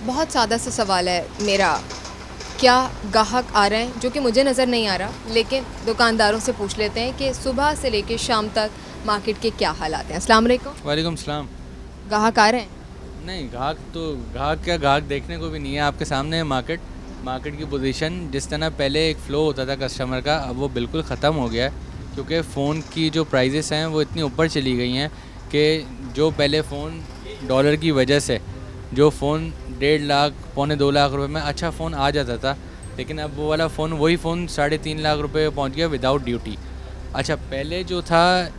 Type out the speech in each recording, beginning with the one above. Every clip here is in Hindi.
बहुत सादा सा सवाल है मेरा। क्या ग्राहक आ रहे हैं जो कि मुझे नज़र नहीं आ रहा, लेकिन दुकानदारों से पूछ लेते हैं कि सुबह से लेकर शाम तक मार्केट के क्या हालात हैं। अस्सलाम वालेकुम। वालेकुम सलाम। ग्राहक आ रहे हैं? नहीं, ग्राहक क्या, ग्राहक देखने को भी नहीं है। आपके सामने है मार्केट की पोजीशन। जिस तरह पहले एक फ़्लो होता था कस्टमर का, अब वो बिल्कुल ख़त्म हो गया है, क्योंकि फ़ोन की जो प्राइजेस हैं वो इतनी ऊपर चली गई हैं कि जो पहले फ़ोन डॉलर की वजह से जो फ़ोन 1.5 लाख पौने 2 लाख रुपए में अच्छा फ़ोन आ जाता था, लेकिन अब वो वाला फ़ोन, वही फ़ोन 3.5 लाख रुपए पहुंच गया विदाउट ड्यूटी। अच्छा, पहले जो था,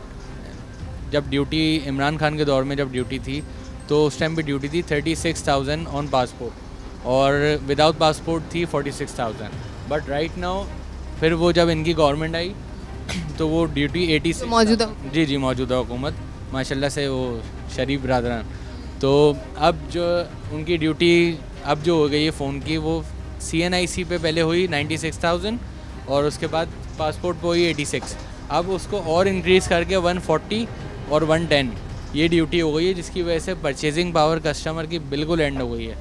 जब ड्यूटी इमरान खान के दौर में जब ड्यूटी थी, तो उस टाइम पे ड्यूटी थी 36,000 ऑन पासपोर्ट, और विदाउट पासपोर्ट थी 46,000। बट राइट नाउ फिर वो जब इनकी गवर्नमेंट आई तो वो ड्यूटी 86। तो मौजूदा जी, मौजूदा हुकूमत माशाल्लाह से वो शरीफ बरदरान, तो अब जो उनकी ड्यूटी अब जो हो गई है फ़ोन की, वो CNIC पे पहले हुई 96,000, और उसके बाद पासपोर्ट पे हुई 86। अब उसको और इंक्रीज़ करके 140 और 110 ये ड्यूटी हो गई है, जिसकी वजह से परचेजिंग पावर कस्टमर की बिल्कुल एंड हो गई है।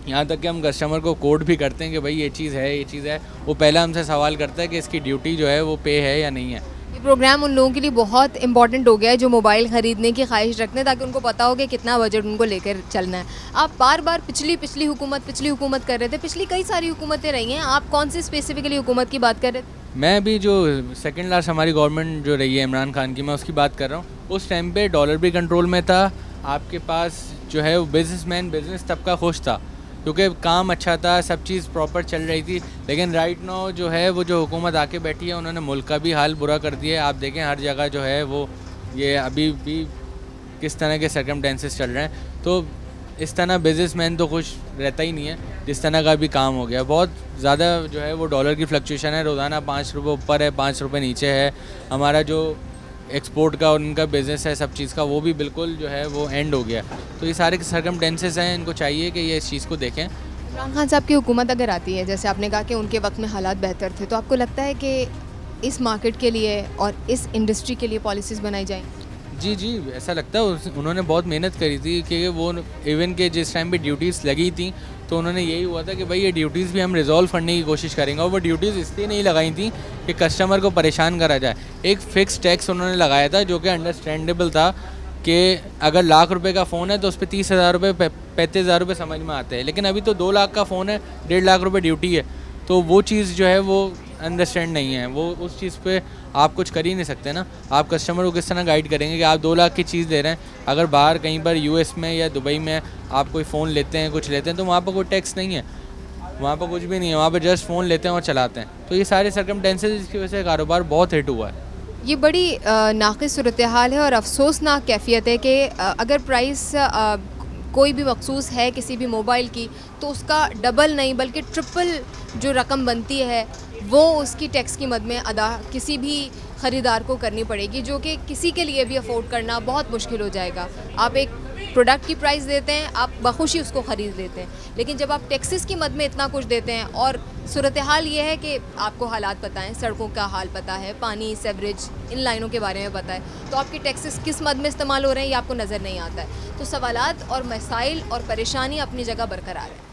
यहाँ तक कि हम कस्टमर को कोड भी करते हैं कि भाई ये चीज़ है, वो पहला हमसे सवाल करता है कि इसकी ड्यूटी जो है वो पे है या नहीं है। ये प्रोग्राम उन लोगों के लिए बहुत इंपॉर्टेंट हो गया है जो मोबाइल ख़रीदने की ख्वाहिश रखते हैं, ताकि उनको पता हो कि कितना बजट उनको लेकर चलना है। आप बार बार पिछली हुकूमत कर रहे थे। पिछली कई सारी हुकूमतें रही हैं, आप कौन सी स्पेसिफिकली हुकूमत की बात कर रहे थे? मैं भी जो सेकंड लास्ट हमारी गवर्नमेंट जो रही है इमरान खान की, मैं उसकी बात कर रहा हूँ। उस टाइम पे डॉलर भी कंट्रोल में था, आपके पास जो है बिज़नेस तबका खुश था, क्योंकि काम अच्छा था, सब चीज़ प्रॉपर चल रही थी। लेकिन राइट नाउ जो है वो जो हुकूमत आके बैठी है, उन्होंने मुल्क का भी हाल बुरा कर दिया है। आप देखें हर जगह जो है वो ये अभी भी किस तरह के सर्कमस्टेंसेस चल रहे हैं, तो इस तरह बिजनेसमैन तो खुश रहता ही नहीं है। जिस तरह का भी काम हो गया, बहुत ज़्यादा जो है वो डॉलर की फ्लक्चुएशन है, रोज़ाना 5 रुपये ऊपर है, 5 रुपये नीचे है। हमारा जो एक्सपोर्ट का और उनका बिज़नेस है सब चीज़ का, वो भी बिल्कुल जो है वो एंड हो गया। तो ये सारे सर्कमस्टेंसेस हैं, इनको चाहिए कि ये इस चीज़ को देखें। इमरान खान साहब की हुकूमत अगर आती है, जैसे आपने कहा कि उनके वक्त में हालात बेहतर थे, तो आपको लगता है कि इस मार्केट के लिए और इस इंडस्ट्री के लिए पॉलिसीज़ बनाई जाएँ? जी, ऐसा लगता है उन्होंने बहुत मेहनत करी थी कि वो इवन के जिस टाइम पे ड्यूटीज़ लगी थी, तो उन्होंने यही हुआ था कि भाई ये ड्यूटीज़ भी हम रिज़ॉल्व करने की कोशिश करेंगे। और वो ड्यूटीज़ इसलिए नहीं लगाई थी कि कस्टमर को परेशान करा जाए। एक फ़िक्स टैक्स उन्होंने लगाया था जो कि अंडरस्टैंडेबल था कि अगर लाख रुपए का फ़ोन है तो उस पर 30,000 रुपये 35,000 रुपये समझ में आते हैं। लेकिन अभी तो 2 लाख का फ़ोन है, 1.5 लाख रुपये ड्यूटी है, तो वो चीज़ जो है वो अंडरस्टैंड नहीं है। वो उस चीज़ पे आप कुछ कर ही नहीं सकते ना। आप कस्टमर को किस तरह गाइड करेंगे कि आप 2 लाख की चीज़ दे रहे हैं, अगर बाहर कहीं पर US में या दुबई में आप कोई फ़ोन लेते हैं, कुछ लेते हैं, तो वहाँ पर कोई टैक्स नहीं है, वहाँ पर कुछ भी नहीं है, वहाँ पर जस्ट फ़ोन लेते हैं और चलाते हैं। तो ये सारे सर्कमस्टेंसेस जिसकी वजह से कारोबार बहुत हिट हुआ है। ये बड़ी नाक़िस सूरत हाल है और अफसोसनाक कैफियत है कि अगर प्राइस कोई भी मखसूस है किसी भी मोबाइल की, तो उसका डबल नहीं बल्कि ट्रिपल जो रकम बनती है वो उसकी टैक्स की मद में अदा किसी भी ख़रीदार को करनी पड़ेगी, जो कि किसी के लिए भी अफोर्ड करना बहुत मुश्किल हो जाएगा। आप एक प्रोडक्ट की प्राइस देते हैं, आप बखुशी उसको ख़रीद लेते हैं, लेकिन जब आप टैक्सेस की मद में इतना कुछ देते हैं, और सूरत हाल ये है कि आपको हालात पता हैं, सड़कों का हाल पता है, पानी, सेवरेज, इन लाइनों के बारे में पता है, तो आपके टैक्सेस किस मद में इस्तेमाल हो रहे हैं ये आपको नज़र नहीं आता है। तो सवालात और मसाइल और परेशानी अपनी जगह बरकरार है।